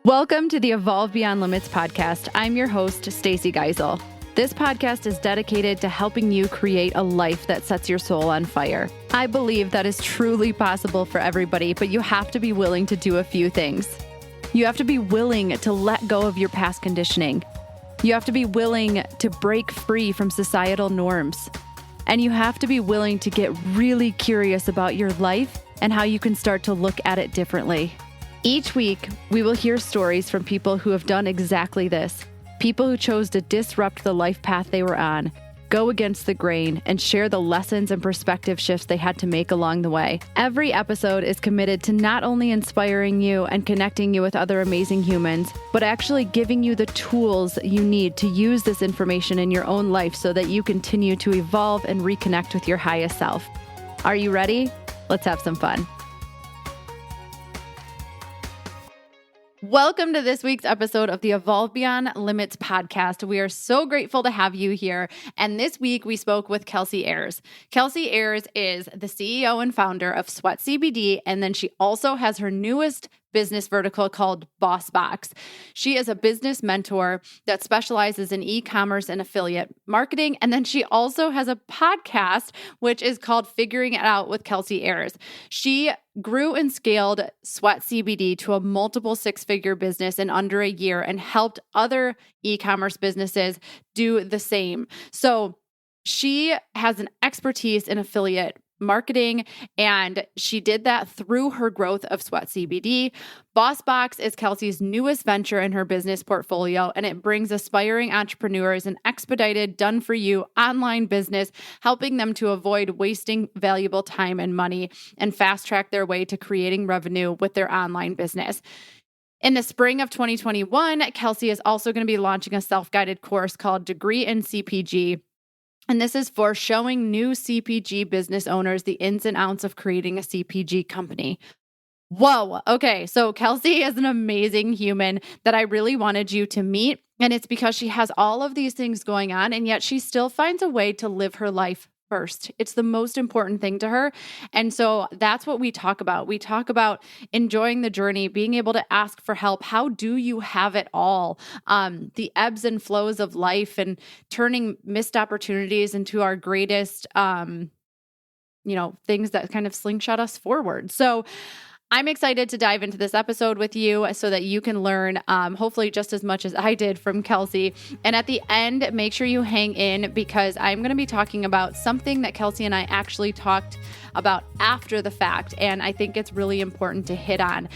Welcome to the Evolve Beyond Limits podcast. I'm your host, Stacy Gissal. This podcast is dedicated to helping you create a life that sets your soul on fire. I believe that is truly possible for everybody, but you have to be willing to do a few things. You have to be willing to let go of your past conditioning. You have to be willing to break free from societal norms. And you have to be willing to get really curious about your life and how you can start to look at it differently. Each week, we will hear stories from people who have done exactly this. People who chose to disrupt the life path they were on, go against the grain, and share the lessons and perspective shifts they had to make along the way. Every episode is committed to not only inspiring you and connecting you with other amazing humans, but actually giving you the tools you need to use this information in your own life so that you continue to evolve and reconnect with your highest self. Are you ready? Let's have some fun. Welcome to this week's episode of the Evolve Beyond Limits podcast. We are so grateful to have you here. And this week we spoke with Kelsey Eyers. Kelsey Eyers is the CEO and founder of Sweat CBD. And then she also has her newest business vertical called Boxx. She is a business mentor that specializes in e-commerce and affiliate marketing. And then she also has a podcast, which is called Figuring It Out with Kelsey Eyers. She grew and scaled Sweat CBD to a multiple six-figure business in under a year and helped other e-commerce businesses do the same. So she has an expertise in affiliate marketing, and she did that through her growth of Sweat CBD. Boxx is Kelsey's newest venture in her business portfolio, and it brings aspiring entrepreneurs an expedited, done-for-you online business, helping them to avoid wasting valuable time and money and fast-track their way to creating revenue with their online business. In the spring of 2021, Kelsey is also going to be launching a self-guided course called Degree in CPG. And this is for showing new CPG business owners the ins and outs of creating a CPG company. Whoa. Okay. So Kelsey is an amazing human that I really wanted you to meet. And it's because she has all of these things going on, and yet she still finds a way to live her life first. It's the most important thing to her. And so that's what we talk about. We talk about enjoying the journey, being able to ask for help. How do you have it all? The ebbs and flows of life and turning missed opportunities into our greatest, things that kind of slingshot us forward. So I'm excited to dive into this episode with you so that you can learn, hopefully just as much as I did from Kelsey. And at the end, make sure you hang in because I'm going to be talking about something that Kelsey and I actually talked about after the fact. And I think it's really important to hit on.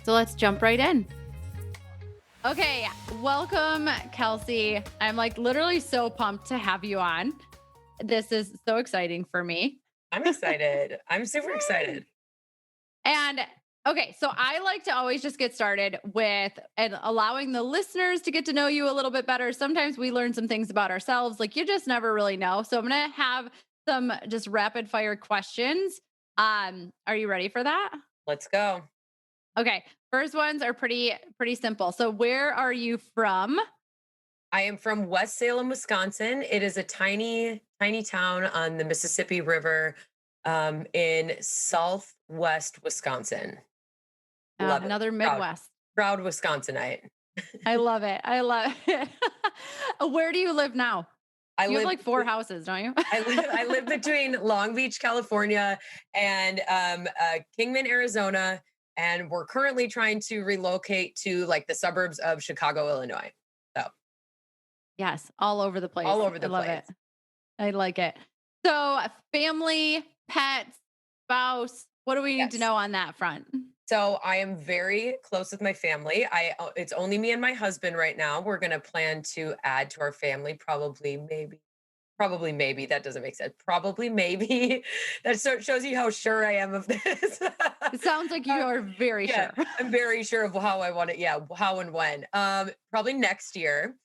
So let's jump right in. Okay, welcome, Kelsey. I'm literally so pumped to have you on. This is so exciting for me. I'm excited. I'm super excited. And okay, so I like to always just get started with and allowing the listeners to get to know you a little bit better. Sometimes we learn some things about ourselves, you just never really know. So I'm going to have some just rapid fire questions. Are you ready for that? Let's go. Okay, first ones are pretty simple. So where are you from? I am from West Salem, Wisconsin. It is a tiny town on the Mississippi River. In southwest Wisconsin. Another Midwest. Proud Wisconsinite. I love it. Where do you live now? You have 4 houses, don't you? I live between Long Beach, California and Kingman, Arizona. And we're currently trying to relocate to the suburbs of Chicago, Illinois. So yes, all over the place. All over the place. Love it. I like it. So family, pets, spouse, what do we need to know on that front? So I am very close with my family. It's only me and my husband right now. We're going to plan to add to our family, probably maybe. That doesn't make sense. Probably maybe. That shows you how sure I am of this. It sounds like you are very sure. I'm very sure of how I want it. Yeah. How and when. Probably next year.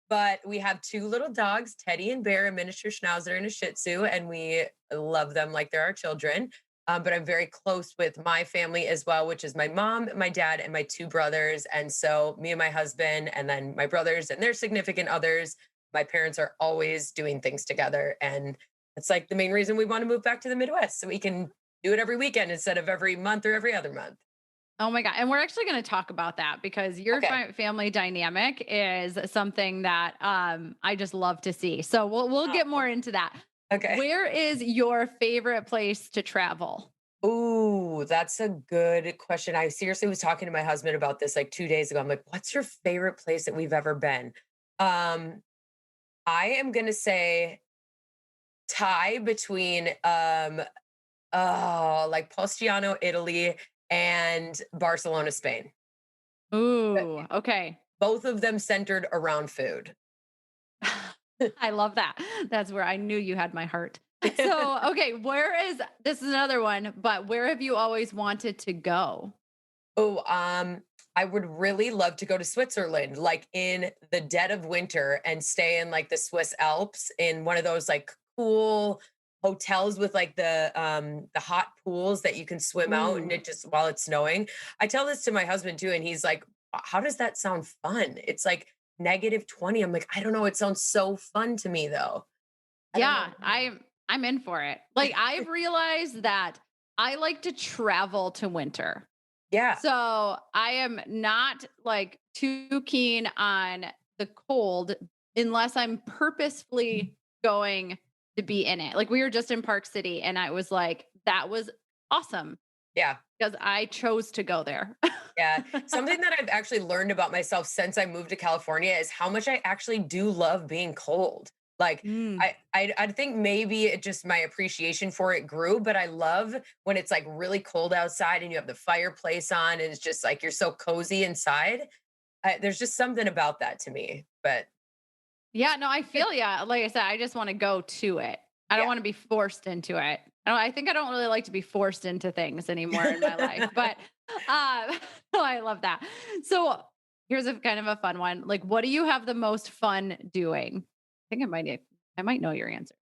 But we have 2 little dogs, Teddy and Bear, a miniature schnauzer and a Shih Tzu, and we love them like they're our children. But I'm very close with my family as well, which is my mom, my dad, and my 2 brothers. And so me and my husband, and then my brothers and their significant others, my parents are always doing things together. And it's the main reason we want to move back to the Midwest, so we can do it every weekend instead of every month or every other month. Oh my God. And we're actually going to talk about that because your Okay. family dynamic is something that I just love to see. So we'll get Oh, more into that. okay. Where is your favorite place to travel? Ooh, that's a good question. I seriously was talking to my husband about this like 2 days ago. I'm like, "What's your favorite place that we've ever been?" Um, I am gonna say tie between, like Poschiano, Italy, and Barcelona, Spain. But Ooh, okay. both of them centered around food. I love that. That's where I knew you had my heart. So, okay, this is another one, but where have you always wanted to go? Oh, I would really love to go to Switzerland, like in the dead of winter and stay in like the Swiss Alps in one of those like cool hotels with like the hot pools that you can swim out and Ooh. it just while it's snowing. I tell this to my husband too, and he's like, How does that sound fun? It's like -20. I'm like, I don't know. It sounds so fun to me though. I don't know Yeah, why. I'm in for it. Like I've realized that I like to travel to winter. Yeah. So, I am not like too keen on the cold unless I'm purposefully going to be in it. Like we were just in Park City and I was like that was awesome Yeah. because I chose to go there. Yeah. Something that I've actually learned about myself since I moved to California is how much I actually do love being cold. Like Mm. I think maybe it just my appreciation for it grew, but I love when it's like really cold outside and you have the fireplace on and it's just like you're so cozy inside. There's just something about that to me. But Yeah, no, I feel yeah. Like I said, I just want to go to it. I don't yeah. want to be forced into it. I think I don't really like to be forced into things anymore in my life. But no, I love that. So here's a kind of a fun one. Like, what do you have the most fun doing? I think I might know your answer.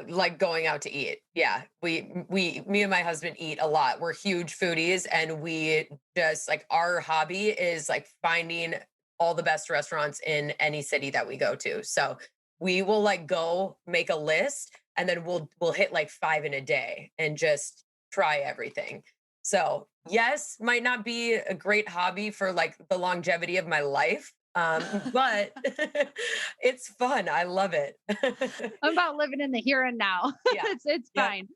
Like going out to eat. Yeah. Me and my husband eat a lot. We're huge foodies and we just like our hobby is like finding all the best restaurants in any city that we go to. So we will like go make a list and then we'll hit like 5 in a day and just try everything. So, yes, might not be a great hobby for like the longevity of my life. But it's fun. I love it. I'm about living in the here and now. Yeah. It's Yep. fine.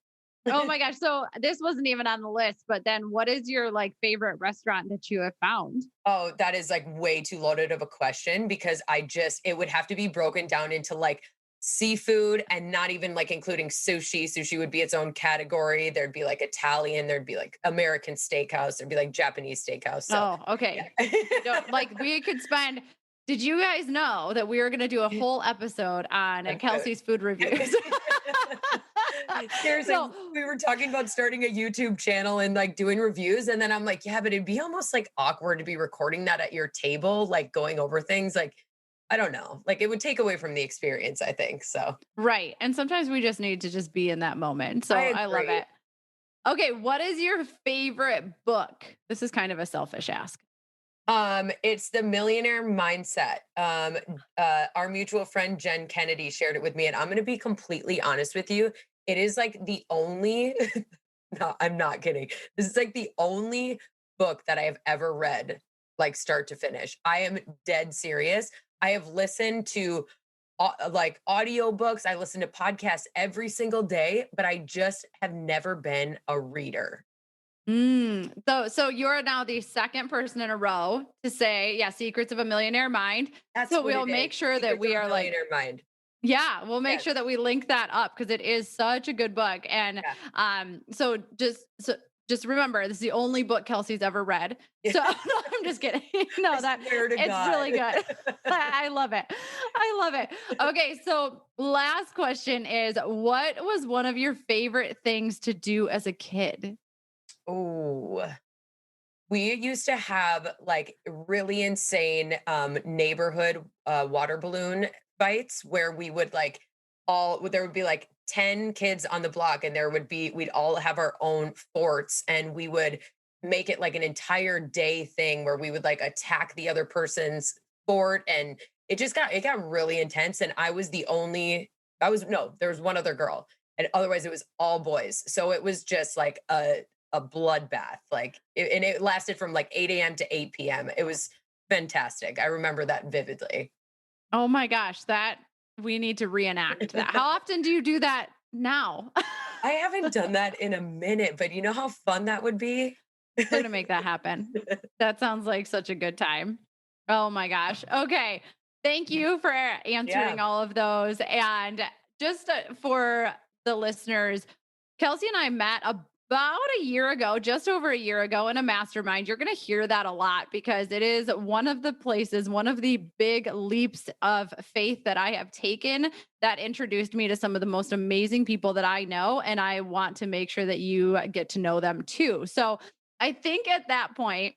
Oh my gosh. So this wasn't even on the list, but then what is your like favorite restaurant that you have found? Oh, that is like way too loaded of a question because it would have to be broken down into like seafood and not even like including sushi. Sushi would be its own category. There'd be like Italian, there'd be like American steakhouse, there'd be like Japanese steakhouse. So, Oh, okay. yeah. No, like we could spend did you guys know that we were gonna do a whole episode on On food. Kelsey's food reviews? Seriously, So we were talking about starting a YouTube channel and like doing reviews. And then I'm like, yeah, but it'd be almost like awkward to be recording that at your table, like going over things. Like, I don't know. Like it would take away from the experience, I think. So right. And sometimes we just need to just be in that moment. I So I love agree. it. Okay, what is your favorite book? This is kind of a selfish ask. It's the millionaire mindset. Our mutual friend Jen Kennedy shared it with me, and I'm gonna be completely honest with you. It is like the only no, I'm not kidding. This is like the only book that I have ever read, like start to finish. I am dead serious. I have listened to like audiobooks, I listen to podcasts every single day, but I just have never been a reader. So you're now the second person in a row to say, yeah, Secrets of a Millionaire Mind. That's So what we'll it is. make sure that Secrets we of a are like, Millionaire Mind. yeah, we'll make Yes. sure that we link that up because it is such a good book. And Yeah. so just remember, this is the only book Kelsey's ever read. So no, I'm just kidding. I No, that swear to it's really God. good. I love it. I love it. Okay, so last question is what was one of your favorite things to do as a kid? Ooh. We used to have like really insane neighborhood water balloon fights where we would like all there would be like 10 kids on the block and we'd all have our own forts and we would make it like an entire day thing where we would like attack the other person's fort and it got really intense and I was no, there was one other girl and otherwise it was all boys. So it was just like a bloodbath. And it lasted from like 8 a.m. to 8 p.m. It was fantastic. I remember that vividly. Oh my gosh, that we need to reenact that. How often do you do that now? I haven't done that in a minute, but you know how fun that would be? We're gonna make that happen. That sounds like such a good time. Oh my gosh. Okay. Thank you for Yeah. answering all of those. And just for the listeners, Kelsey and I met about a year ago, just over a year ago in a mastermind. You're going to hear that a lot because it is one of the places, one of the big leaps of faith that I have taken that introduced me to some of the most amazing people that I know. And I want to make sure that you get to know them too. So I think at that point,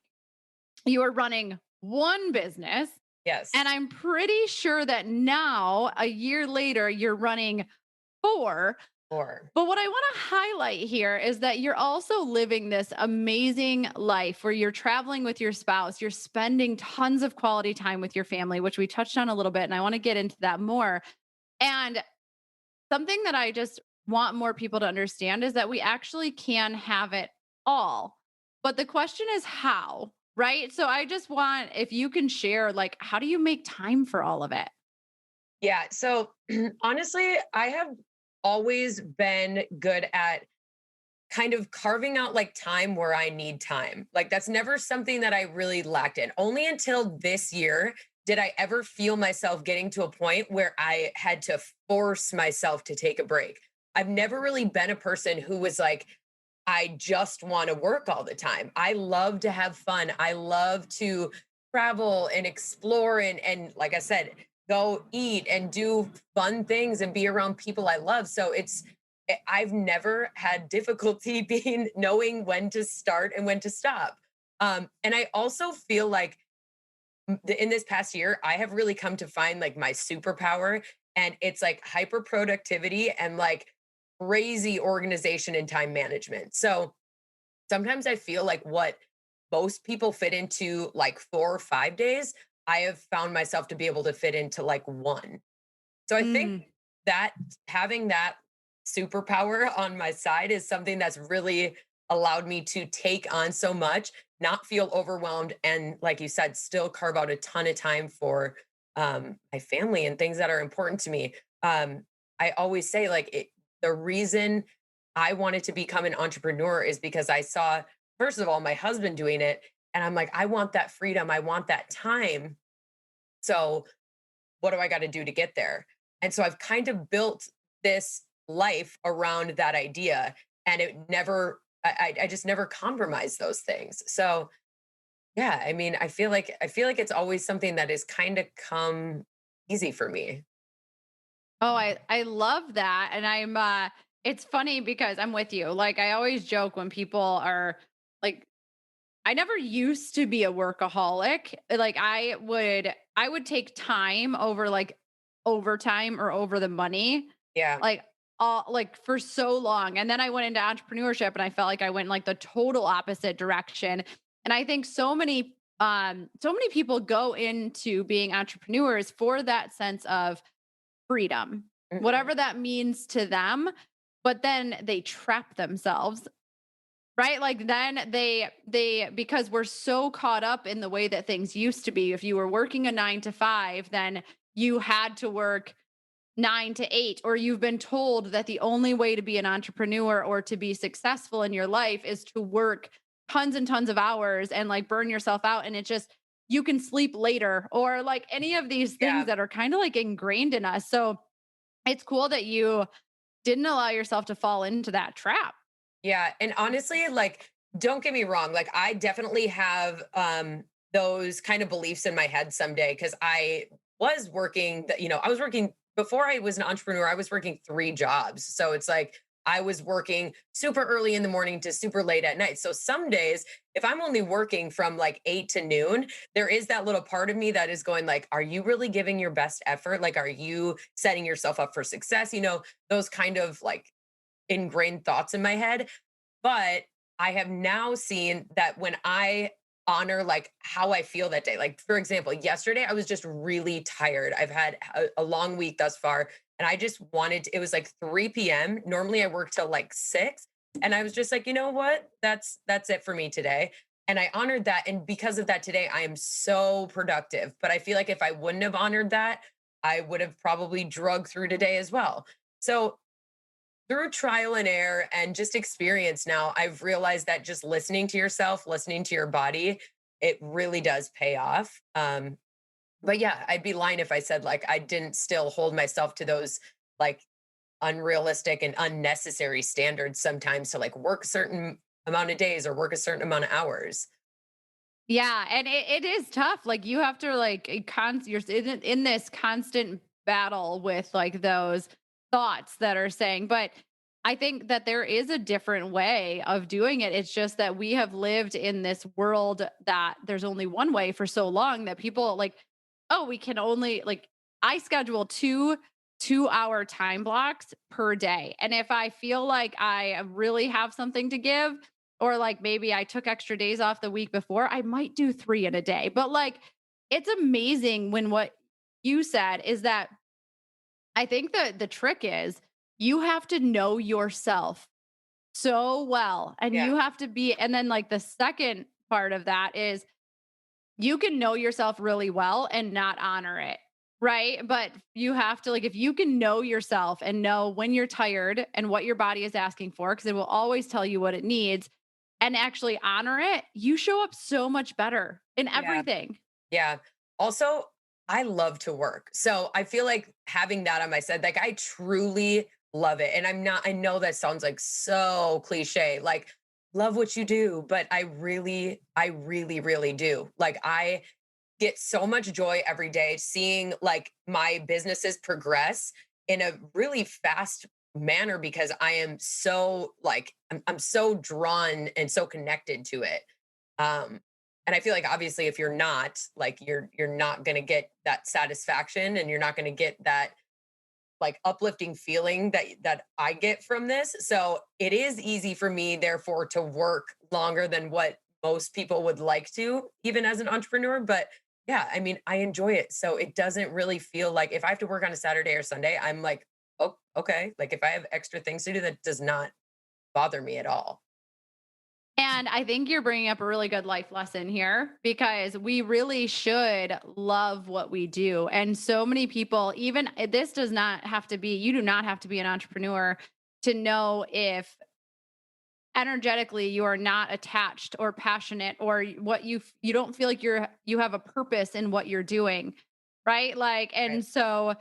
you were running one business. And Yes. I'm pretty sure that now, a year later, you're running four. Or But what I want to highlight here is that you're also living this amazing life where you're traveling with your spouse, you're spending tons of quality time with your family, which we touched on a little bit. And I want to get into that more. And something that I just want more people to understand is that we actually can have it all. But the question is how, right? So I just want, if you can share, like, how do you make time for all of it? yeah. So honestly, I have always been good at kind of carving out like time where I need time. Like that's never something that I really lacked in. Only until this year did I ever feel myself getting to a point where I had to force myself to take a break. I've never really been a person who was like, I just want to work all the time. I love to have fun. I love to travel and explore and like I said, go eat and do fun things and be around people I love. So I've never had difficulty being knowing when to start and when to stop. And I also feel like in this past year, I have really come to find like my superpower, and it's like hyper productivity and like crazy organization and time management. So sometimes I feel like what most people fit into like 4 or 5 days, I have found myself to be able to fit into like one. So I think Mm. that having that superpower on my side is something that's really allowed me to take on so much, not feel overwhelmed, and like you said, still carve out a ton of time for my family and things that are important to me. I always say the reason I wanted to become an entrepreneur is because I saw, first of all, my husband doing it, and I'm like, I want that freedom, I want that time. So what do I got to do to get there? And so I've kind of built this life around that idea, and it never, I just never compromised those things. So yeah, I mean, I feel like it's always something that has kind of come easy for me. Oh, I love that. And it's funny because I'm with you. Like I always joke when people are like, I never used to be a workaholic. Like I would take time over like overtime or over the money. Yeah, Like all like for so long. And then I went into entrepreneurship and I felt like I went in like the total opposite direction. And I think so many people go into being entrepreneurs for that sense of freedom, mhm, whatever that means to them, but then they trap themselves. Right? Like then they because we're so caught up in the way that things used to be. If you were working a 9 to 5, then you had to work 9 to 8, or you've been told that the only way to be an entrepreneur or to be successful in your life is to work tons and tons of hours and like burn yourself out, and it just you can sleep later or like any of these things yeah. that are kind of like ingrained in us. So it's cool that you didn't allow yourself to fall into that trap. Yeah, and honestly, like, don't get me wrong, like, I definitely have, those kind of beliefs in my head someday because I was working I was working before I was an entrepreneur, I was working 3 jobs. So it's like I was working super early in the morning to super late at night. So some days, if I'm only working from, like, 8 to noon, there is that little part of me that is going like, "Are you really giving your best effort? Like, are you setting yourself up for success?" Those kind of, like, ingrained thoughts in my head. But I have now seen that when I honor like how I feel that day, like for example, yesterday I was just really tired. I've had a long week thus far, and I just it was like 3 p.m. Normally I work till like 6. And I was just like, you know what? That's it for me today. And I honored that. And because of that today, I am so productive. But I feel like if I wouldn't have honored that, I would have probably drug through today as well. So through trial and error and just experience now, I've realized that just listening to yourself, listening to your body, it really does pay off. But yeah, I'd be lying if I said like I didn't still hold myself to those like unrealistic and unnecessary standards sometimes to like work a certain amount of days or work a certain amount of hours. Yeah, and it is tough. Like you have to like you're in this constant battle with like those thoughts that are saying, but I think that there is a different way of doing it. It's just that we have lived in this world that there's only one way for so long that people like, oh, we can only like I schedule 2 2-hour time blocks per day. And if I feel like I really have something to give, or like maybe I took extra days off the week before, I might do 3 in a day. But like it's amazing when what you said is that I think the trick is you have to know yourself so well and Yeah. you have to be and then like the second part of that is you can know yourself really well and not honor it. Right. But you have to, like, if you can know yourself and know when you're tired and what your body is asking for, because it will always tell you what it needs, and actually honor it, you show up so much better in Yeah. everything. Yeah. Also, I love to work. So I feel like having that on my side, like I truly love it. And I'm not, I know that sounds like so cliche, like love what you do, but I really do. Like I get so much joy every day seeing like my businesses progress in a really fast manner because I am so like I'm so drawn and so connected to it. Um and I feel like obviously if you're not like you're not going to get that satisfaction and you're not going to get that like uplifting feeling that I get from this. So it is easy for me therefore to work longer than what most people would like to even as an entrepreneur, but yeah, I mean, I enjoy it. So it doesn't really feel like if I have to work on a Saturday or Sunday, I'm like, "Oh, okay." Like if I have extra things to do that does not bother me at all. And I think you're bringing up a really good life lesson here because we really should love what we do. And so many people, even this does not have to be, you do not have to be an entrepreneur to know if energetically you are not attached or passionate or what you don't feel like you have a purpose in what you're doing, right? Like, Right. and so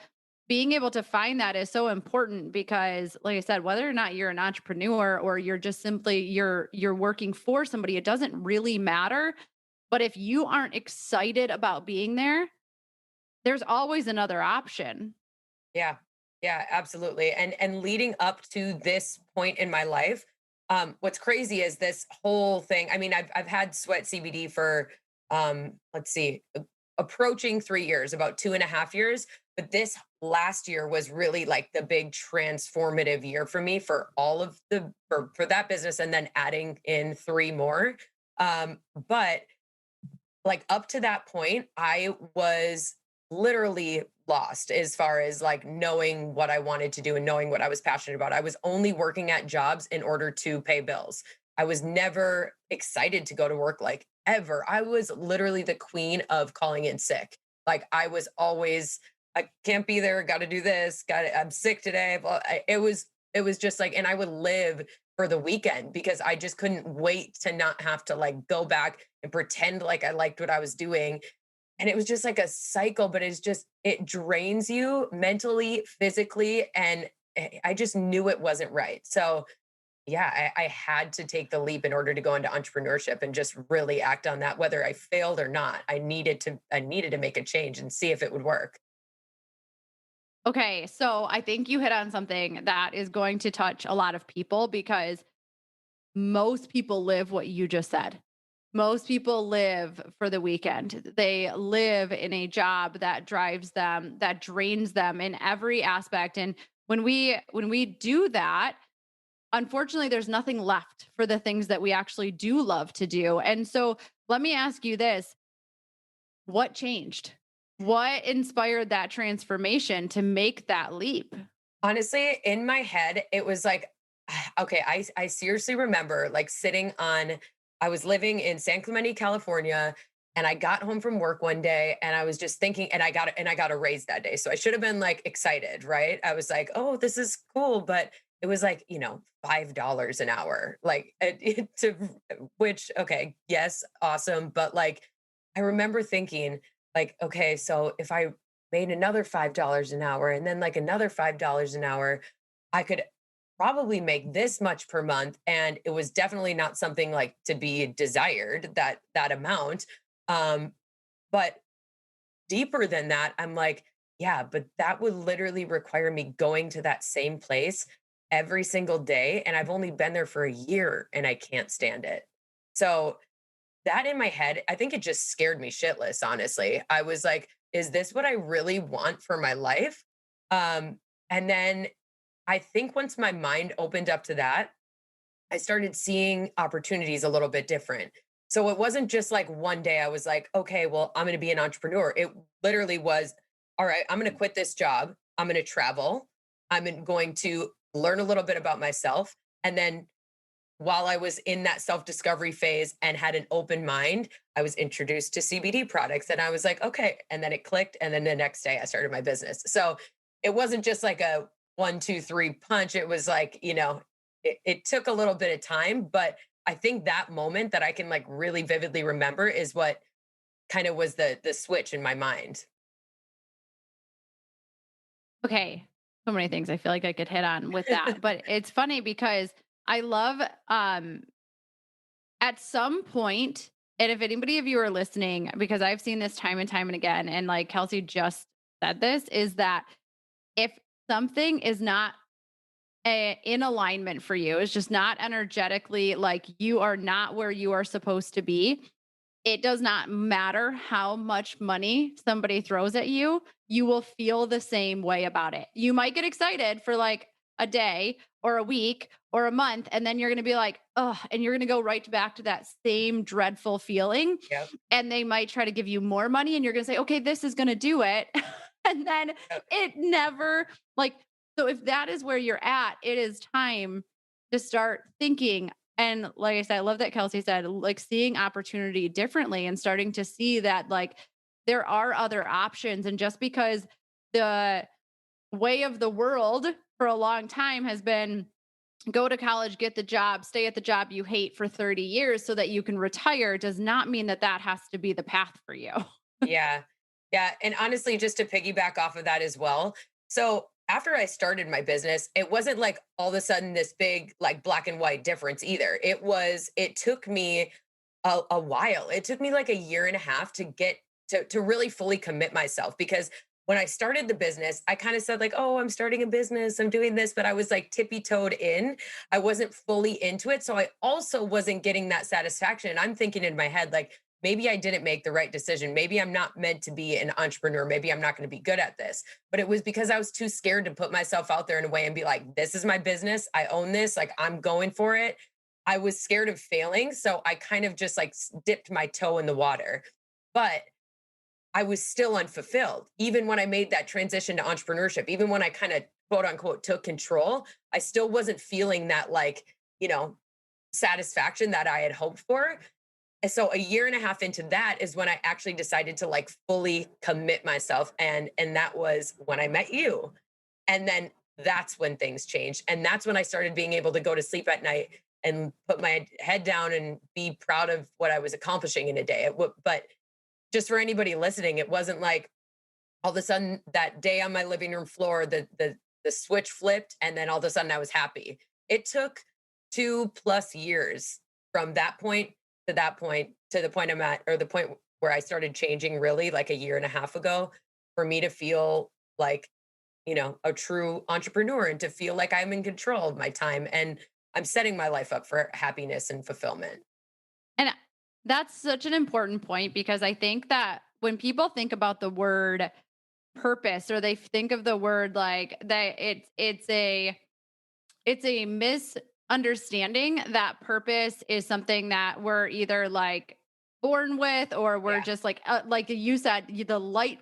being able to find that is so important because like I said, whether or not you're an entrepreneur or you're just simply you're working for somebody, it doesn't really matter. But if you aren't excited about being there, there's always another option. Yeah. Yeah, absolutely. And leading up to this point in my life, what's crazy is this whole thing. I mean, I've had Sweat CBD for let's see, approaching 3 years, about 2.5 years. But this last year was really like the big transformative year for me for all of the for that business and then adding in three more. But like up to that point, I was literally lost as far as like knowing what I wanted to do and knowing what I was passionate about. I was only working at jobs in order to pay bills. I was never excited to go to work like ever. I was literally the queen of calling in sick. Like I was always I can't be there, got to do this, I'm sick today. It was just like and I would live for the weekend because I just couldn't wait to not have to like go back and pretend like I liked what I was doing. And it was just like a cycle, but it's just, it drains you mentally, physically. And I just knew it wasn't right. So, yeah, I had to take the leap in order to go into entrepreneurship and just really act on that, whether I failed or not. I needed to make a change and see if it would work. Okay, so I think you hit on something that is going to touch a lot of people because most people live what you just said. Most people live for the weekend. They live in a job that drives them, that drains them in every aspect. And when we do that, unfortunately there's nothing left for the things that we actually do love to do. And so let me ask you this, what changed? What inspired that transformation to make that leap? Honestly, in my head, it was like Okay, I seriously remember like sitting on I was living in San Clemente, California, and I got home from work one day and I was just thinking and I got a raise that day. So I should have been like excited, right? I was like, "Oh, this is cool," but it was like, $5 an hour. Like to which okay, yes, awesome, but like I remember thinking like, okay, so if I made another $5 an hour and then like another $5 an hour, I could probably make this much per month, and it was definitely not something like to be desired, that amount. Um but deeper than that, I'm like, yeah, but that would literally require me going to that same place every single day, and I've only been there for a year and I can't stand it. So that in my head, I think it just scared me shitless, honestly. I was like, is this what I really want for my life? And then I think once my mind opened up to that, I started seeing opportunities a little bit different. So it wasn't just like one day I was like, okay, well, I'm going to be an entrepreneur. It literally was, all right, I'm going to quit this job. I'm going to travel. Going to learn a little bit about myself. And then while I was in that self discovery phase and had an open mind, I was introduced to CBD products and I was like, okay. And then it clicked. And then the next day I started my business. So it wasn't just like a 1, 2, 3 punch. It was like, it took a little bit of time, but I think that moment that I can like really vividly remember is what kind of was the switch in my mind. Okay. So many things I feel like I could hit on with that. But it's funny because I love at some point, and if anybody of you are listening, because I've seen this time and time and again, and like Kelsey just said this, is that if something is not in alignment for you, it's just not energetically like you are not where you are supposed to be, it does not matter how much money somebody throws at you, you will feel the same way about it. You might get excited for like a day or a week or a month, and then you're going to be like, oh, and you're going to go right back to that same dreadful feeling. Yep. And they might try to give you more money, and you're going to say, okay, this is going to do it. And then Yep. it never, like, so if that is where you're at, it is time to start thinking, and like I said, I love that Kelsey said, like seeing opportunity differently and starting to see that like there are other options. And just because the way of the world for a long time has been go to college, get the job, stay at the job you hate for 30 years so that you can retire, does not mean that that has to be the path for you. Yeah. Yeah. And honestly, just to piggyback off of that as well. So after I started my business, it wasn't like all of a sudden this big, like black and white difference either. It took me a while. It took me like a year and a half to get to really fully commit myself because when I started the business, I kind of said like, "Oh, I'm starting a business. I'm doing this," but I was like tippy-toed in. I wasn't fully into it, so I also wasn't getting that satisfaction. And I'm thinking in my head like, maybe I didn't make the right decision. Maybe I'm not meant to be an entrepreneur. Maybe I'm not going to be good at this. But it was because I was too scared to put myself out there in a way and be like, this is my business. I own this. Like, I'm going for it. I was scared of failing. So I kind of just like dipped my toe in the water. But I was still unfulfilled. Even when I made that transition to entrepreneurship, even when I kind of quote unquote took control, I still wasn't feeling that like, you know, satisfaction that I had hoped for. And so a year and a half into that is when I actually decided to like fully commit myself, and that was when I met you. And then that's when things changed, and that's when I started being able to go to sleep at night and put my head down and be proud of what I was accomplishing in a day. But just for anybody listening, it wasn't like all of a sudden that day on my living room floor the switch flipped and then all of a sudden I was happy. It took 2+ years from that point to that point to the point I'm at, or the point where I started changing really like a year and a half ago, for me to feel like, a true entrepreneur and to feel like I'm in control of my time and I'm setting my life up for happiness and fulfillment. And that's such an important point because I think that when people think about the word purpose, or they think of the word like that, it's a misunderstanding that purpose is something that we're either like born with, or we're Yeah. just like you said, the light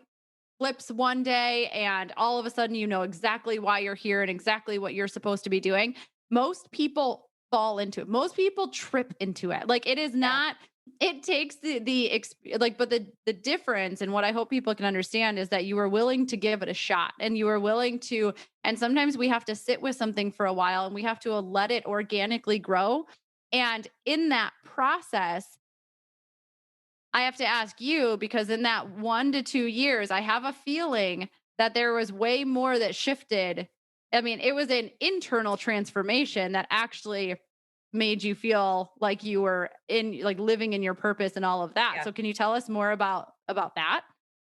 flips one day and all of a sudden you know exactly why you're here and exactly what you're supposed to be doing. most people fall into it. Most people trip into it. Like it is Yeah. not it takes like but the difference and what I hope people can understand is that you are willing to give it a shot and you are willing to and sometimes we have to sit with something for a while and we have to let it organically grow. And in that process, I have to ask you because in that 1 to 2 years, I have a feeling that there was way more that shifted. I mean, it was an internal transformation that actually made you feel like you were in like living in your purpose and all of that. Yeah. So can you tell us more about that?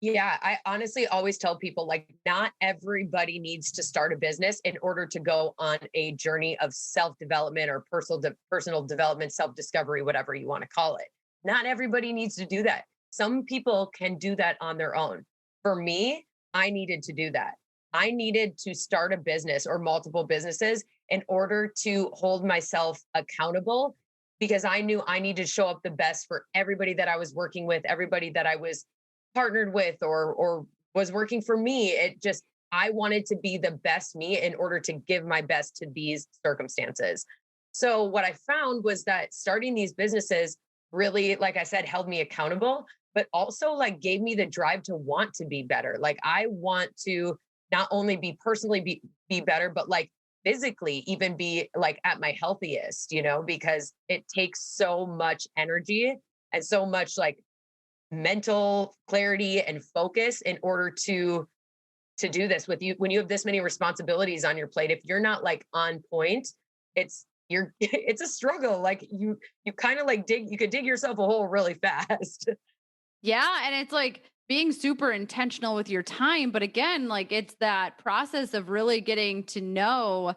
Yeah, I honestly always tell people like not everybody needs to start a business in order to go on a journey of self-development or personal development, self-discovery, whatever you want to call it. Not everybody needs to do that. Some people can do that on their own. For me, I needed to do that. I needed to start a business or multiple businesses in order to hold myself accountable because I knew I needed to show up the best for everybody that I was working with, everybody that I was partnered with or was working for me. It just I wanted to be the best me in order to give my best to these circumstances. So what I found was that starting these businesses really, like I said, held me accountable, but also like gave me the drive to want to be better. Like I want to not only be personally be better, but like physically even be like at my healthiest, because it takes so much energy and so much like mental clarity and focus in order to do this with you when you have this many responsibilities on your plate. If you're not like on point, it's you're it's a struggle. Like you kind of like you could dig yourself a hole really fast. Yeah, and it's like being super intentional with your time, but again, like it's that process of really getting to know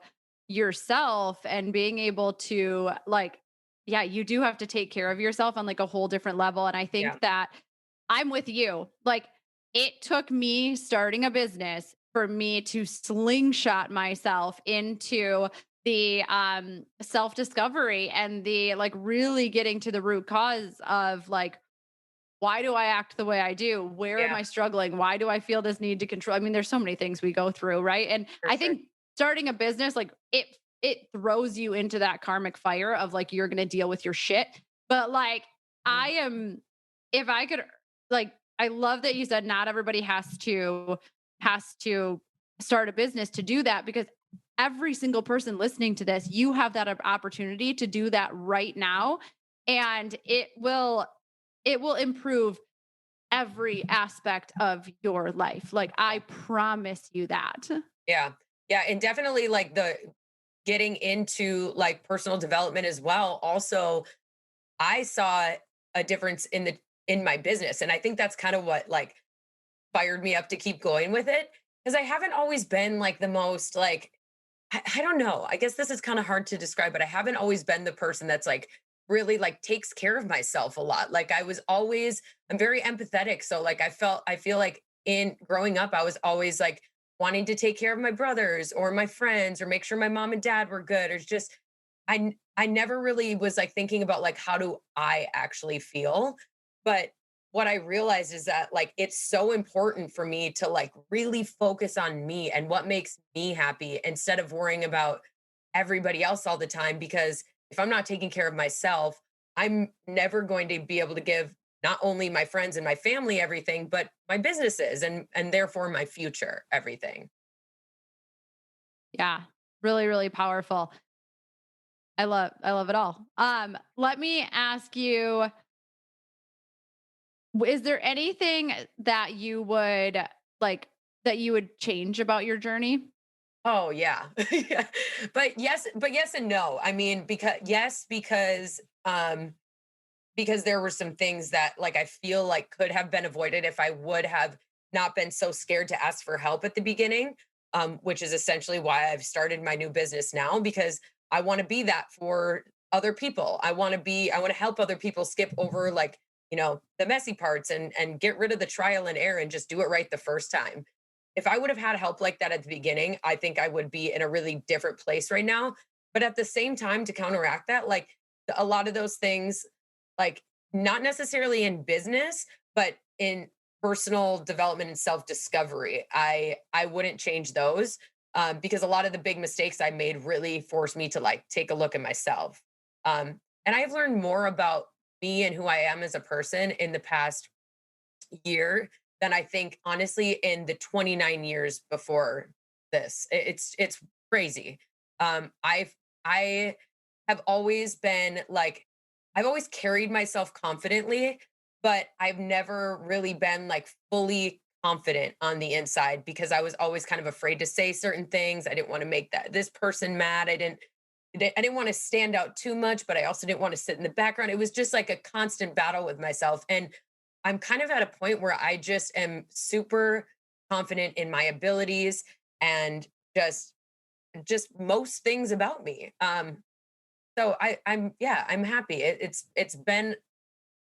yourself and being able to like yeah, you do have to take care of yourself on like a whole different level and I Yeah. think that I'm with you. Like it took me starting a business for me to slingshot myself into the self-discovery and the like really getting to the root cause of like why do I act the way I do? Where am Yeah, I struggling? Why do I feel this need to control? I mean, there's so many things we go through, right? And for I sure. think starting a business, like it throws you into that karmic fire of like you're gonna deal with your shit. But like I Mhm. am, if I could like, I love that you said not everybody has to start a business to do that because every single person listening to this, you have that opportunity to do that right now. And it will improve every aspect of your life. Like I Yeah. promise you that. Yeah. Yeah. And definitely like the getting into like personal development as well. Also, I saw a difference in my business. And I think that's kind of what like fired me up to keep going with it. Because I haven't always been like the most like I don't know. I guess this is kind of hard to describe, but I haven't always been the person that's like really like takes care of myself a lot. Like I'm very empathetic. So like I feel like in growing up, I was always like wanting to take care of my brothers or my friends or make sure my mom and dad were good. Or just I never really was like thinking about like how do I actually feel. But what I realized is that like it's so important for me to like really focus on me and what makes me happy instead of worrying about everybody else all the time. Because if I'm not taking care of myself, I'm never going to be able to give not only my friends and my family everything, but my businesses and therefore my future everything. Yeah. Really, really powerful. I love it all. Let me ask you, is there anything that you would like that you would change about your journey? Oh yeah. Yeah. But yes and no. I mean, because there were some things that like I feel like could have been avoided if I would have not been so scared to ask for help at the beginning, which is essentially why I've started my new business now because I want to be that for other people. I want to help other people skip over like, the messy parts and get rid of the trial and error and just do it right the first time. If I would have had help like that at the beginning, I think I would be in a really different place right now. But at the same time, to counteract that, like a lot of those things like not necessarily in business, but in personal development and self-discovery. I wouldn't change those. because a lot of the big mistakes I made really forced me to like take a look at myself. And I've learned more about me and who I am as a person in the past year than I think honestly in the 29 years before this. It's crazy. I have always been like I've always carried myself confidently, but I've never really been like fully confident on the inside because I was always kind of afraid to say certain things. I didn't want to make that this person mad. I didn't want to stand out too much, but I also didn't want to sit in the background. It was just like a constant battle with myself. And I'm kind of at a point where I just am super confident in my abilities and just most things about me. So I'm happy. It's been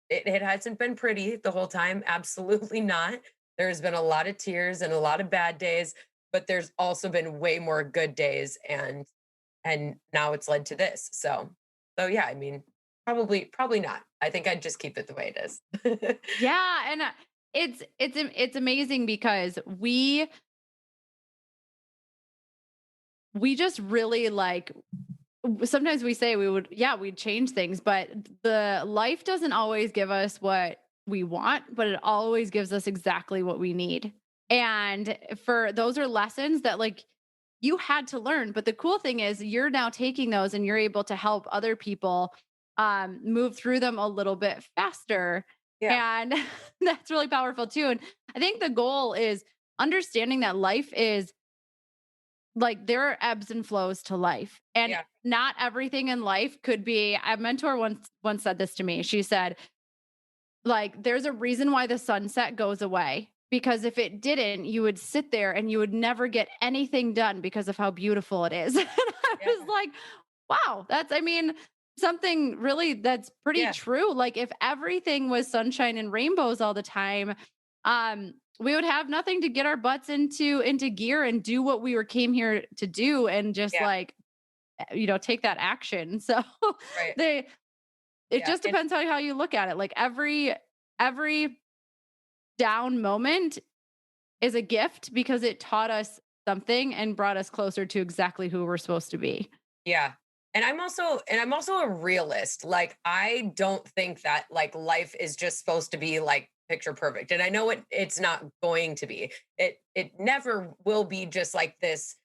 it hasn't been pretty the whole time. Absolutely not. There's been a lot of tears and a lot of bad days, but there's also been way more good days and now it's led to this. So yeah, I mean, probably not. I think I'd just keep it the way it is. Yeah, and it's amazing because we just really like sometimes we say we would yeah, we'd change things, but the life doesn't always give us what we want, but it always gives us exactly what we need. And for those are lessons that like you had to learn, but the cool thing is you're now taking those and you're able to help other people move through them a little bit faster. Yeah, And that's really powerful too. And I think the goal is understanding that life is like there are ebbs and flows to life and yeah, not everything in life could be a mentor once said this to me. She said, like, there's a reason why the sunset goes away because if it didn't, you would sit there and you would never get anything done because of how beautiful it is. And I was yeah, like, wow, that's, I mean, something really that's pretty yeah, true. Like, if everything was sunshine and rainbows all the time, we would have nothing to get our butts into gear and do what we were came here to do and just yeah. like take that action. So Right. they it Yeah. just And depends on how you look at it. Like every down moment is a gift because it taught us something and brought us closer to exactly who we're supposed to be. yeah. And I'm also a realist. Like I don't think that like life is just supposed to be like picture perfect. And I know it's not going to be. It never will be just like this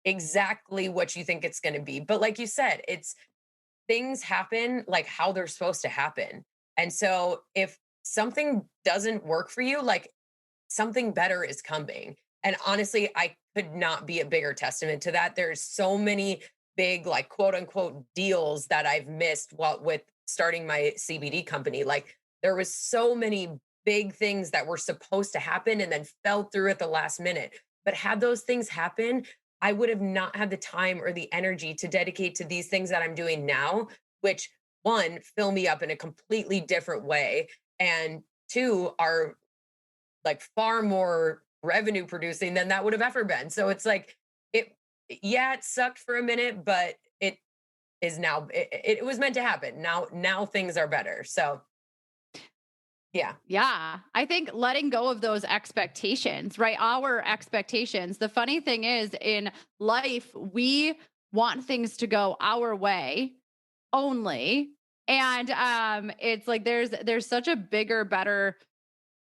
exactly what you think it's going to be. But like you said, it's things happen like how they're supposed to happen. And so if something doesn't work for you, like something better is coming. And honestly, I could not be a bigger testament to that. There's so many big, like quote unquote deals that I've missed while with starting my CBD company. Like there was so many big things that were supposed to happen and then fell through at the last minute. But had those things happen, I would have not had the time or the energy to dedicate to these things that I'm doing now, which one, fill me up in a completely different way. And two, are like far more revenue producing than that would have ever been. So it's like it yeah, it sucked for a minute, but it is now it was meant to happen. Now things are better. So yeah. Yeah. I think letting go of those expectations, right? Our expectations. The funny thing is in life, we want things to go our way only. And it's like there's such a bigger, better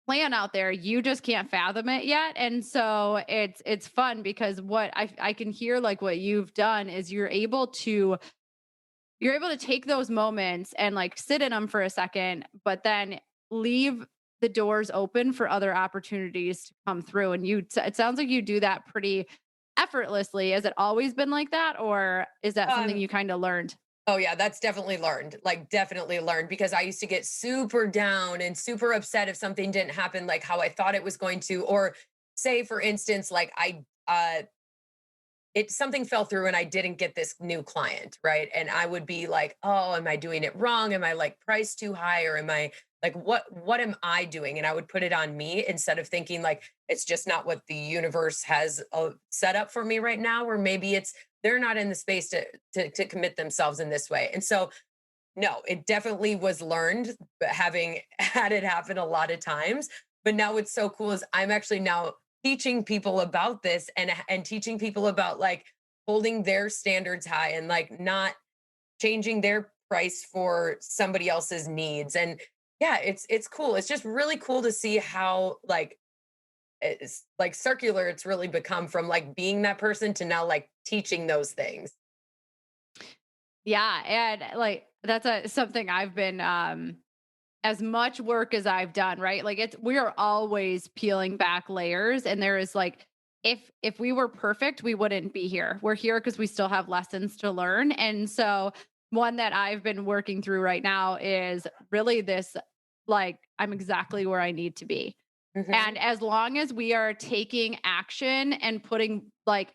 plan out there. You just can't fathom it yet. And so it's fun because what I can hear like what you've done is you're able to take those moments and like sit in them for a second, but then leave the doors open for other opportunities to come through. And it sounds like you do that pretty effortlessly. Has it always been like that, or is that something Um you kind of learned? oh yeah, that's definitely learned. Like definitely learned because I used to get super down and super upset if something didn't happen like how I thought it was going to, or say for instance like it something fell through and I didn't get this new client, right? And I would be like, "Oh, am I doing it wrong? Am I like priced too high or am I like what am I doing?" And I would put it on me instead of thinking like it's just not what the universe has set up for me right now, or maybe it's they're not in the space to commit themselves in this way. And so no, it definitely was learned, but having had it happen a lot of times. But now what's so cool is I'm actually now teaching people about this and teaching people about like holding their standards high and like not changing their price for somebody else's needs. And yeah, it's cool. It's just really cool to see how like it's like circular it's really become from like being that person to now like teaching those things. Yeah, and like that's something I've been as much work as I've done, right? Like we are always peeling back layers, and there is like if we were perfect, we wouldn't be here. We're here because we still have lessons to learn. And so one that I've been working through right now is really this, like, I'm exactly where I need to be. Hmm. And as long as we are taking action and putting like,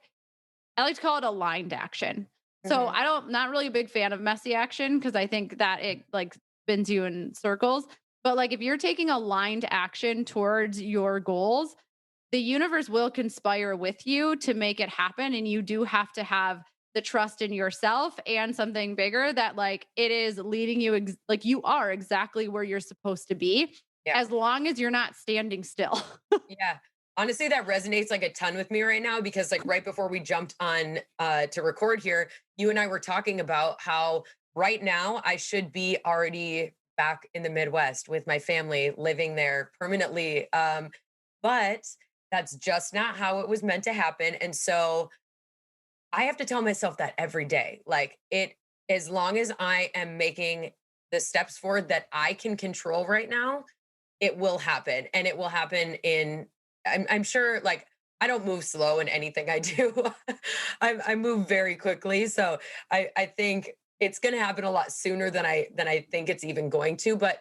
I like to call it aligned action. So Hmm. I don't, not really a big fan of messy action because I think that it like spins you in circles. But like if you're taking aligned action towards your goals, the universe will conspire with you to make it happen. And you do have to have the trust in yourself and something bigger that like it is leading you, like you are exactly where you're supposed to be, Yeah. as long as you're not standing still. Yeah. Honestly, that resonates like a ton with me right now because like right before we jumped on to record here, you and I were talking about how right now I should be already back in the Midwest with my family living there permanently. But that's just not how it was meant to happen. And so I have to tell myself that every day. Like it, as long as I am making the steps forward that I can control right now, it will happen. And it will happen in, I'm sure, like, I don't move slow in anything I do. I move very quickly. So I think it's going to happen a lot sooner than I think it's even going to. But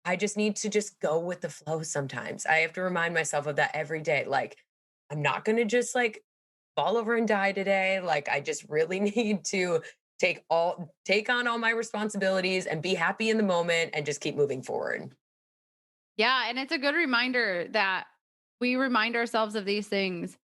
I just need to just go with the flow sometimes. I have to remind myself of that every day. Like, I'm not going to just like fall over and die today. Like, I just really need to take on all my responsibilities and be happy in the moment and just keep moving forward. Yeah. And it's a good reminder that we remind ourselves of these things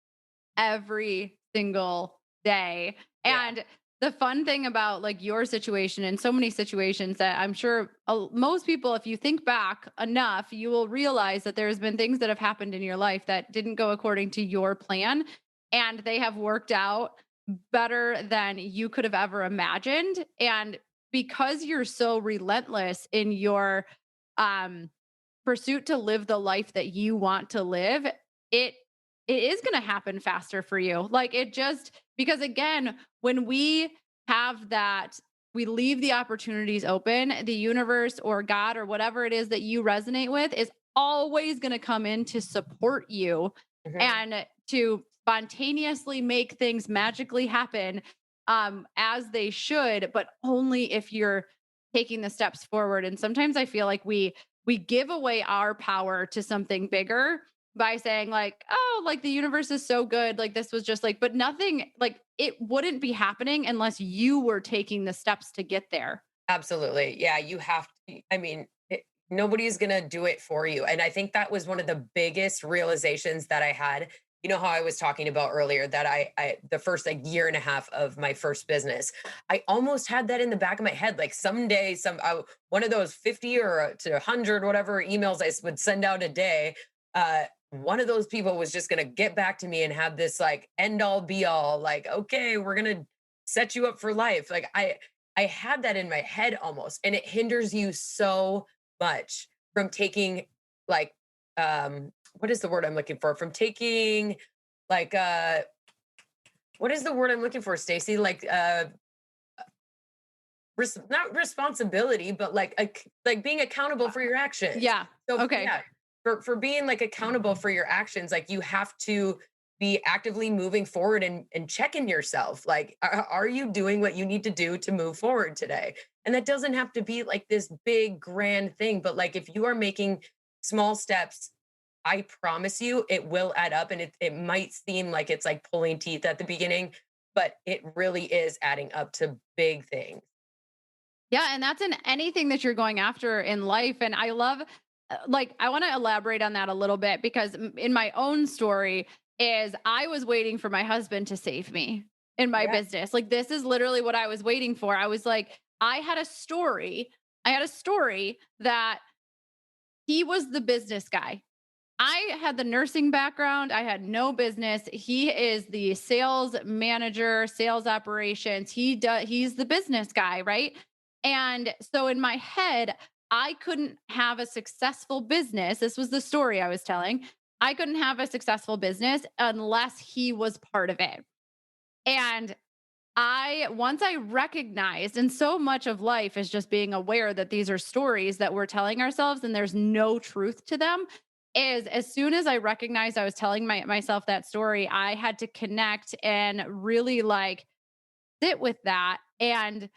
every single day. Yeah. And the fun thing about like your situation and so many situations that I'm sure most people, if you think back enough, you will realize that there's been things that have happened in your life that didn't go according to your plan, and they have worked out better than you could have ever imagined. And because you're so relentless in your um pursuit to live the life that you want to live, it it is going to happen faster for you. Like it just, because again, when we have that, we leave the opportunities open, the universe or God or whatever it is that you resonate with is always going to come in to support you Mhm. and to spontaneously make things magically happen, as they should, but only if you're taking the steps forward. And sometimes I feel like we give away our power to something bigger by saying like, oh, like the universe is so good, like this was just like, but nothing, like it wouldn't be happening unless you were taking the steps to get there. Absolutely. Yeah, you have to, I mean, nobody's going to do it for you. And I think that was one of the biggest realizations that I had. You know how I was talking about earlier that the first like year and a half of my first business, I almost had that in the back of my head. Like someday, one of those 50 or to 100, whatever emails would send out a day, one of those people was just going to get back to me and have this like end all be all, like, okay, we're going to set you up for life. Like I had that in my head almost, and it hinders you so much from taking like what is the word I'm looking for? From taking like what is the word I'm looking for, Stacy? Like not responsibility, but like being accountable Uh, for your actions. yeah. So Okay. yeah, for being like accountable for your actions, like you have to be actively moving forward and checking yourself. Like, are you doing what you need to do to move forward today? And that doesn't have to be like this big grand thing, but like if you are making small steps, I promise you it will add up. And it might seem like it's like pulling teeth at the beginning, but it really is adding up to big things. Yeah, and that's in anything that you're going after in life. And I love, like, I want to elaborate on that a little bit because in my own story, is I was waiting for my husband to save me in my Yeah. business. Like, this is literally what I was waiting for. I was like, I had a story that he was the business guy. I had the nursing background. I had no business. He is the sales manager, sales operations. He's the business guy, right? And so in my head, I couldn't have a successful business. This was the story I was telling. I couldn't have a successful business unless he was part of it. And once I recognized, and so much of life is just being aware that these are stories that we're telling ourselves and there's no truth to them. Is as soon as I recognized I was telling myself that story, I had to connect and really like sit with that. And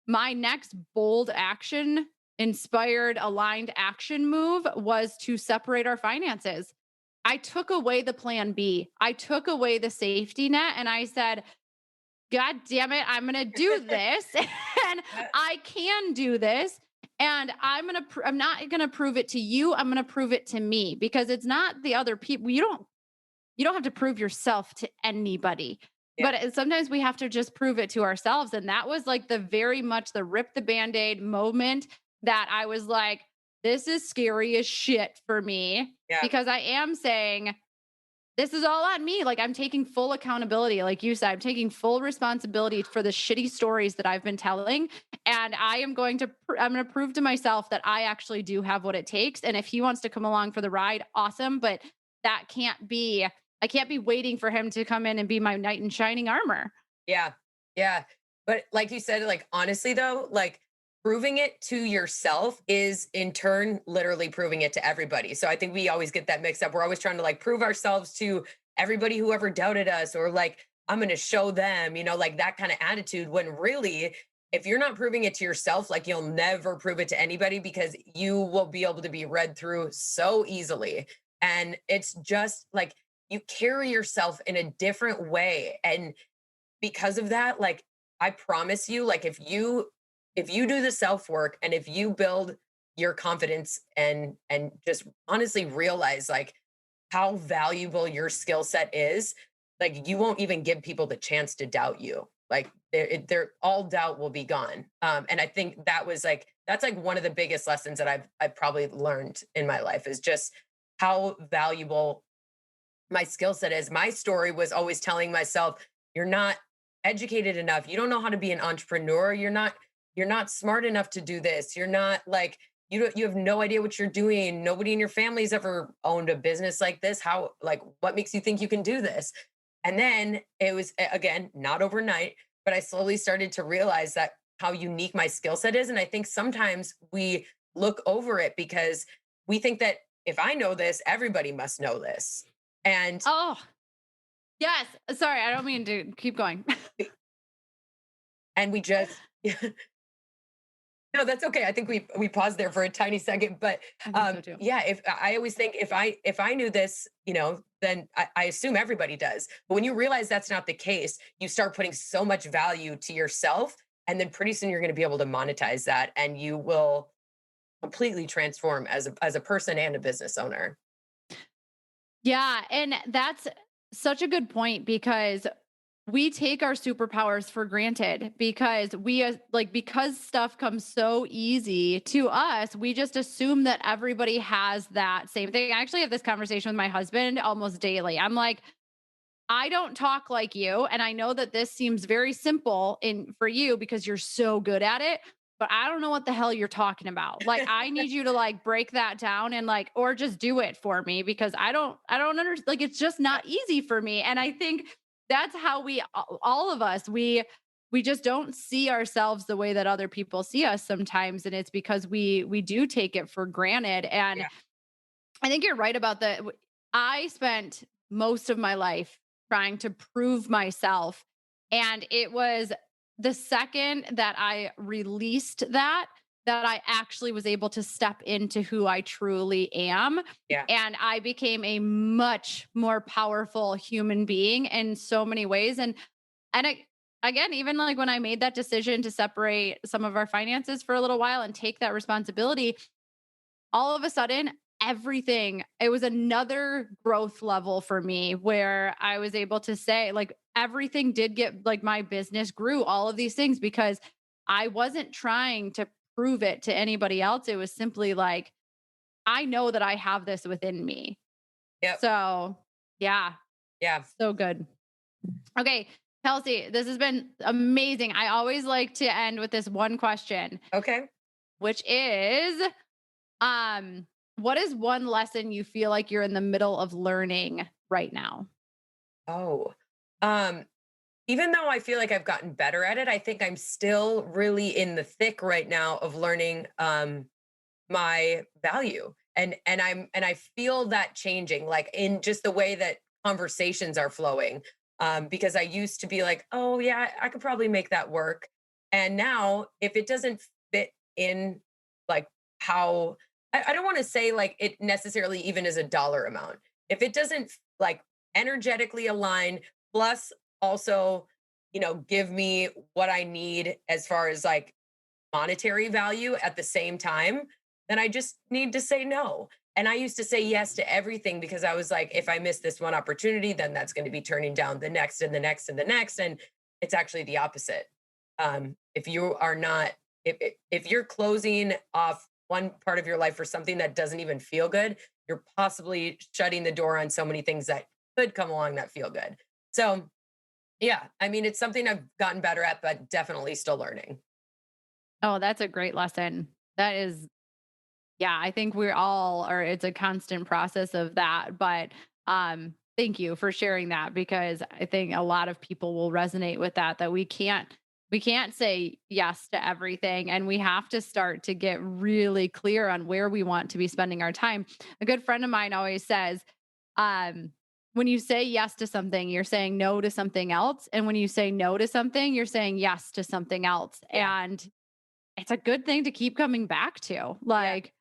my next bold action, inspired, aligned action move was to separate our finances. I took away the plan B. I took away the safety net and I said, God damn it, I'm going to do this and Yeah. I can do this and I'm not going to prove it to you. I'm going to prove it to me because it's not the other people. You don't have to prove yourself to anybody. Yeah. But sometimes we have to just prove it to ourselves and that was like the very much the rip the band-aid moment that I was like this is scary as shit for me Yeah. because I am saying this is all on me. Like I'm taking full accountability. Like you said, I'm taking full responsibility for the shitty stories that I've been telling. And I'm going to prove to myself that I actually do have what it takes. And if he wants to come along for the ride, awesome. But I can't be waiting for him to come in and be my knight in shining armor. Yeah. Yeah. But like you said, like honestly though, like proving it to yourself is in turn literally proving it to everybody. So I think we always get that mixed up. We're always trying to like prove ourselves to everybody who ever doubted us or like I'm going to show them, like that kind of attitude when really if you're not proving it to yourself, like you'll never prove it to anybody because you will be able to be read through so easily. And it's just like you carry yourself in a different way. And because of that, like I promise you, like if you do the self work and if you build your confidence and just honestly realize like how valuable your skill set is, like you won't even give people the chance to doubt you. Like they're all doubt will be gone. And I think that's like one of the biggest lessons that I've probably learned in my life is just how valuable my skill set is. My story was always telling myself, you're not educated enough. You don't know how to be an entrepreneur. You're not smart enough to do this. You're not like you have no idea what you're doing. Nobody in your family's ever owned a business like this. How like what makes you think you can do this? And then it was again, not overnight, but I slowly started to realize that how unique my skill set is and I think sometimes we look over it because we think that if I know this, everybody must know this. And Oh, yes. Sorry, I don't mean to keep going. and we just no, that's okay. I think we paused there for a tiny second, but I think so too. yeah, if I always think if I knew this, then I assume everybody does. But when you realize that's not the case, you start putting so much value to yourself, and then pretty soon you're going to be able to monetize that, and you will completely transform as a person and a business owner. Yeah, and that's such a good point because we take our superpowers for granted because because stuff comes so easy to us, we just assume that everybody has that same thing. I actually have this conversation with my husband almost daily. I'm like, I don't talk like you. And I know that this seems very simple in for you because you're so good at it, but I don't know what the hell you're talking about. Like I need you to like break that down and like or just do it for me because I don't understand like it's just not easy for me. And I think that's how all of us we just don't see ourselves the way that other people see us sometimes and it's because we do take it for granted and Yeah. I think you're right about that. I spent most of my life trying to prove myself. And it was the second that I released that I actually was able to step into who I truly am. Yeah. And I became a much more powerful human being in so many ways. Again, even like when I made that decision to separate some of our finances for a little while and take that responsibility, all of a sudden everything it was another growth level for me where I was able to say like everything did get like my business grew all of these things because I wasn't trying to prove it to anybody else. It was simply like I know that I have this within me. Yep. So, yeah, Yeah. so good. Okay, Kelsey, this has been amazing. I always like to end with this one question, Okay. which is um what is one lesson you feel like you're in the middle of learning right now? Oh. Um, Even though I feel like I've gotten better at it, I think I'm still really in the thick right now of learning my value. And I feel that changing, like in just the way that conversations are flowing. Because I used to be like, oh yeah, I could probably make that work. And now if it doesn't fit in, like, how, I don't want to say like it necessarily even is a dollar amount. If it doesn't like energetically align, plus also, give me what I need as far as like monetary value at the same time, then I just need to say no. And I used to say yes to everything because I was like, if I miss this one opportunity, then that's going to be turning down the next and the next and the next. And it's actually the opposite. If you are not, if you're closing off one part of your life for something that doesn't even feel good, you're possibly shutting the door on so many things that could come along that feel good. So yeah, I mean, it's something I've gotten better at, but definitely still learning. Oh, that's a great lesson. That is, yeah, I think we're all or it's a constant process of that, but thank you for sharing that because I think a lot of people will resonate with that we can't say yes to everything and we have to start to get really clear on where we want to be spending our time. A good friend of mine always says, um when you say yes to something, you're saying no to something else, and when you say no to something, you're saying yes to something else. Yeah. And it's a good thing to keep coming back to. Yeah. Like,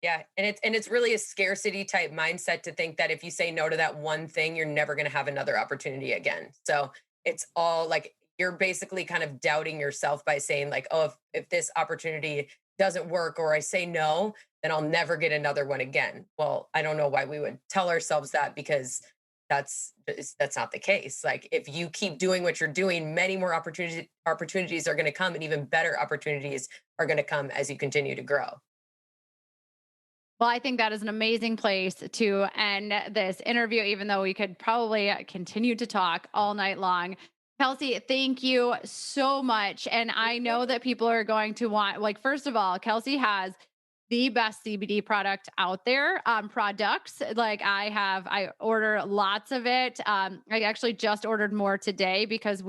Yeah, and it's really a scarcity type mindset to think that if you say no to that one thing, you're never going to have another opportunity again. So it's all like you're basically kind of doubting yourself by saying like, oh, if this opportunity doesn't work or I say no, then I'll never get another one again. Well, I don't know why we would tell ourselves that because that's not the case. Like if you keep doing what you're doing, many more opportunities are going to come, and even better opportunities are going to come as you continue to grow. well, I think that is an amazing place to end this interview, even though we could probably continue to talk all night long. Kelsey, thank you so much. And I know that people are going to want, like, first of all, Kelsey has the best CBD product out there, products. Like I order lots of it. I actually just ordered more today because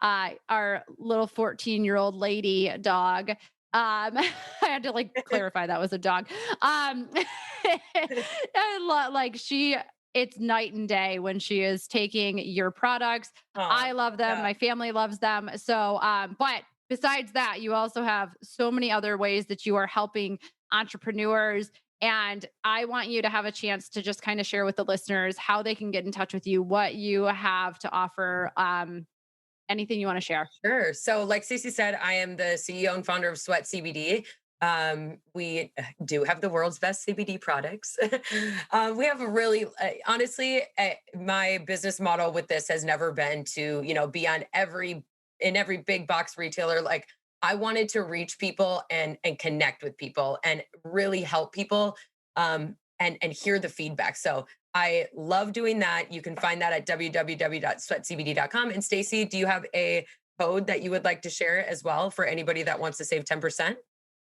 our little 14-year-old lady dog, I had to like clarify that was a dog. Like it's night and day when she is taking your products. Oh, I love them. yeah. My family loves them. So, but besides that, you also have so many other ways that you are helping entrepreneurs. And I want you to have a chance to just kind of share with the listeners how they can get in touch with you, what you have to offer, anything you want to share. Sure. So, like Stacy said, I am the CEO and founder of Sweat CBD. We do have the world's best CBD products. We have a really, honestly, my business model with this has never been to, be on every big box retailer. Like, I wanted to reach people and connect with people and really help people, and hear the feedback. So I love doing that. You can find that at www.sweatcbd.com. And Stacy, do you have a code that you would like to share as well for anybody that wants to save 10%?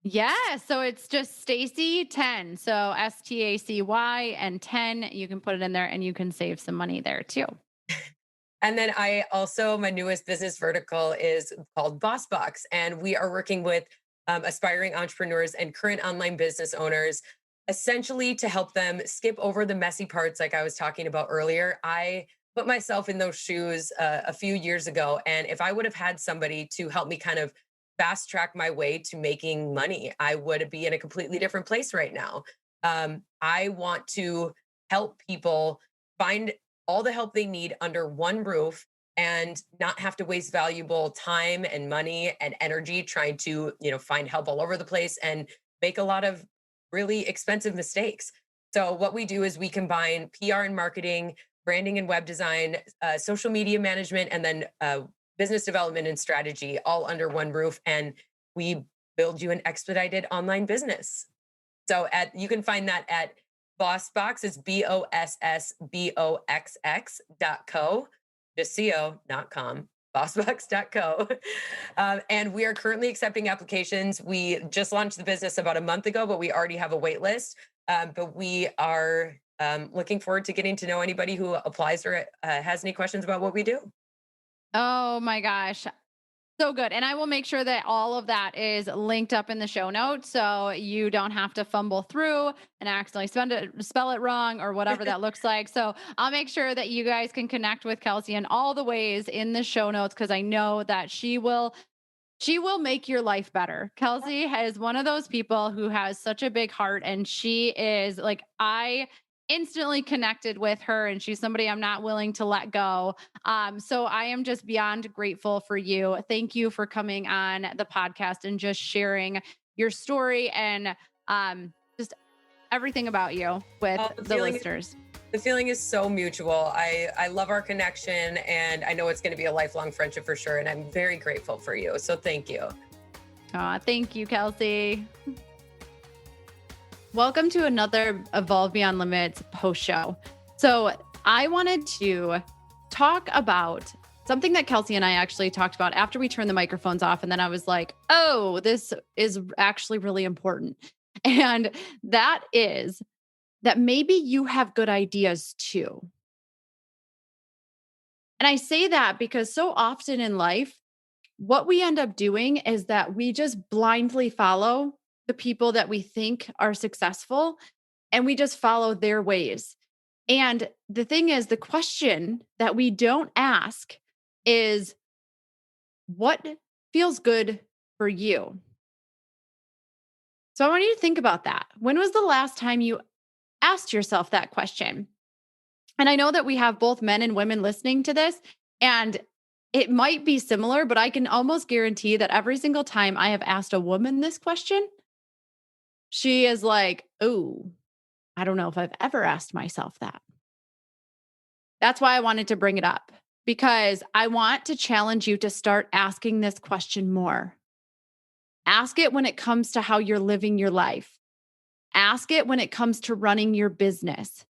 Yeah, so it's just Stacy 10. So STACY and 10. You can put it in there and you can save some money there too. And then I also, my newest business vertical is called Boxx, and we are working with aspiring entrepreneurs and current online business owners, essentially to help them skip over the messy parts, like I was talking about earlier. I put myself in those shoes a few years ago, and if I would have had somebody to help me kind of fast track my way to making money, I would be in a completely different place right now. I want to help people find all the help they need under one roof and not have to waste valuable time and money and energy trying to, find help all over the place and make a lot of really expensive mistakes. So what we do is we combine PR and marketing, branding and web design, social media management, and then business development and strategy all under one roof, and we build you an expedited online business. So you can find that at Boxx is BOSSBOXX.co, just CO, not com. Bossbox.co. And we are currently accepting applications. We just launched the business about a month ago, but we already have a wait list. But we are looking forward to getting to know anybody who applies or has any questions about what we do. Oh my gosh. So good. And I will make sure that all of that is linked up in the show notes so you don't have to fumble through and accidentally spell it wrong or whatever that looks like. So I'll make sure that you guys can connect with Kelsey in all the ways in the show notes because I know that she will make your life better. Kelsey is one of those people who has such a big heart, and she is like, I instantly connected with her, and she's somebody I'm not willing to let go. So I am just beyond grateful for you. Thank you for coming on the podcast and just sharing your story and just everything about you with Oh, the listeners. the feeling is so mutual. I love our connection, and I know it's going to be a lifelong friendship for sure. And I'm very grateful for you. So thank you. Thank you, Kelsey. Welcome to another Evolve Beyond Limits post show. So I wanted to talk about something that Kelsey and I actually talked about after we turned the microphones off. And then I was like, oh, this is actually really important. And that is that maybe you have good ideas too. And I say that because so often in life, what we end up doing is that we just blindly follow the people that we think are successful and we just follow their ways. And the thing is, the question that we don't ask is what feels good for you? So I want you to think about that. When was the last time you asked yourself that question? And I know that we have both men and women listening to this, and it might be similar, but I can almost guarantee that every single time I have asked a woman this question, she is like, oh, I don't know if I've ever asked myself that. That's why I wanted to bring it up because I want to challenge you to start asking this question more. Ask it when it comes to how you're living your life. Ask it when it comes to running your business.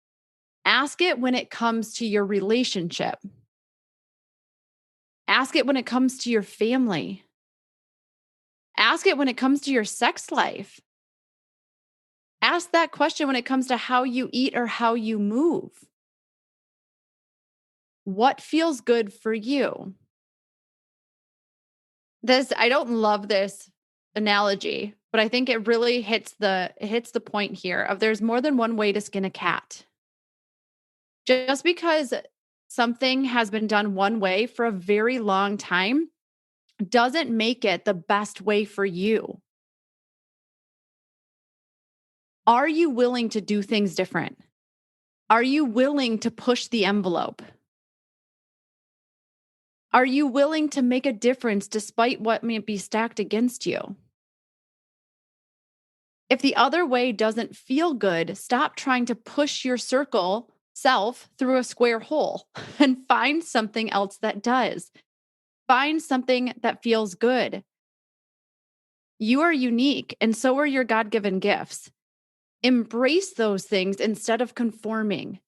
Ask it when it comes to your relationship. Ask it when it comes to your family. Ask it when it comes to your sex life. Ask that question when it comes to how you eat or how you move. What feels good for you? I don't love this analogy, but I think it really hits the point here of there's more than one way to skin a cat. Just because something has been done one way for a very long time doesn't make it the best way for you. Are you willing to do things different? Are you willing to push the envelope? Are you willing to make a difference despite what may be stacked against you? If the other way doesn't feel good, stop trying to push your circle self through a square hole and find something else that does. Find something that feels good. You are unique, and so are your God given gifts. Embrace those things instead of conforming.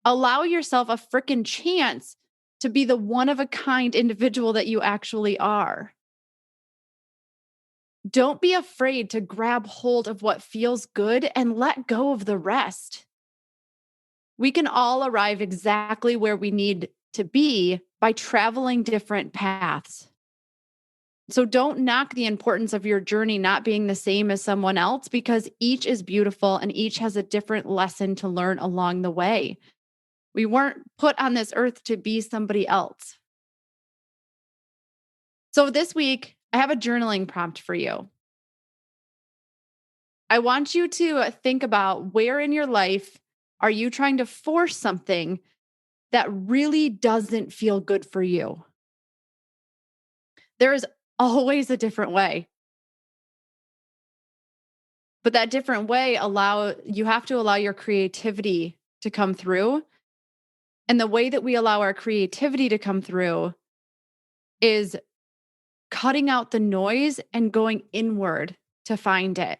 Allow yourself a freaking chance to be the one of a kind individual that you actually are. Don't be afraid to grab hold of what feels good and let go of the rest. We can all arrive exactly where we need to be by traveling different paths. So don't knock the importance of your journey not being the same as someone else because each is beautiful and each has a different lesson to learn along the way. We weren't put on this earth to be somebody else. So this week, I have a journaling prompt for you. I want you to think about where in your life are you trying to force something that really doesn't feel good for you. There is always a different way. But that different way you have to allow your creativity to come through. And the way that we allow our creativity to come through is cutting out the noise and going inward to find it.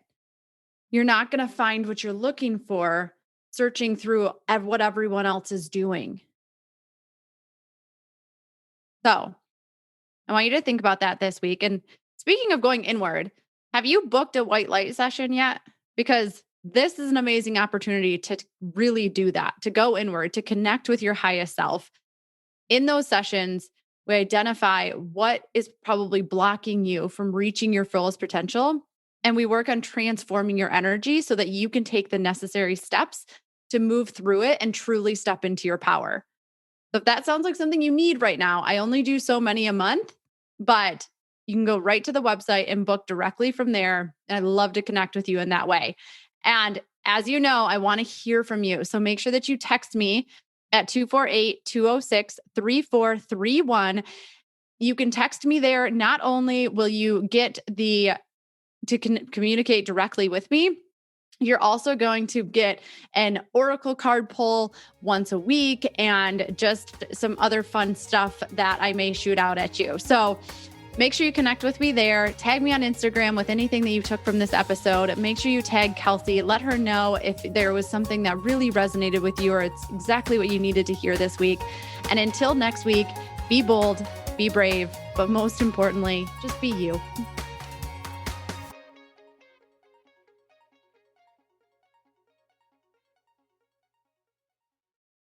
You're not going to find what you're looking for searching through what everyone else is doing. So I want you to think about that this week. And speaking of going inward, have you booked a white light session yet? Because this is an amazing opportunity to really do that, to go inward, to connect with your highest self. In those sessions, we identify what is probably blocking you from reaching your fullest potential. And we work on transforming your energy so that you can take the necessary steps to move through it and truly step into your power. So if that sounds like something you need right now, I only do so many a month, but you can go right to the website and book directly from there. And I'd love to connect with you in that way. And as you know, I want to hear from you. So make sure that you text me at 248-206-3431. You can text me there. Not only will you get to communicate directly with me, you're also going to get an oracle card pull once a week and just some other fun stuff that I may shoot out at you. So make sure you connect with me there. Tag me on Instagram with anything that you took from this episode. Make sure you tag Kelsey. Let her know if there was something that really resonated with you or it's exactly what you needed to hear this week. And until next week, be bold, be brave, but most importantly, just be you.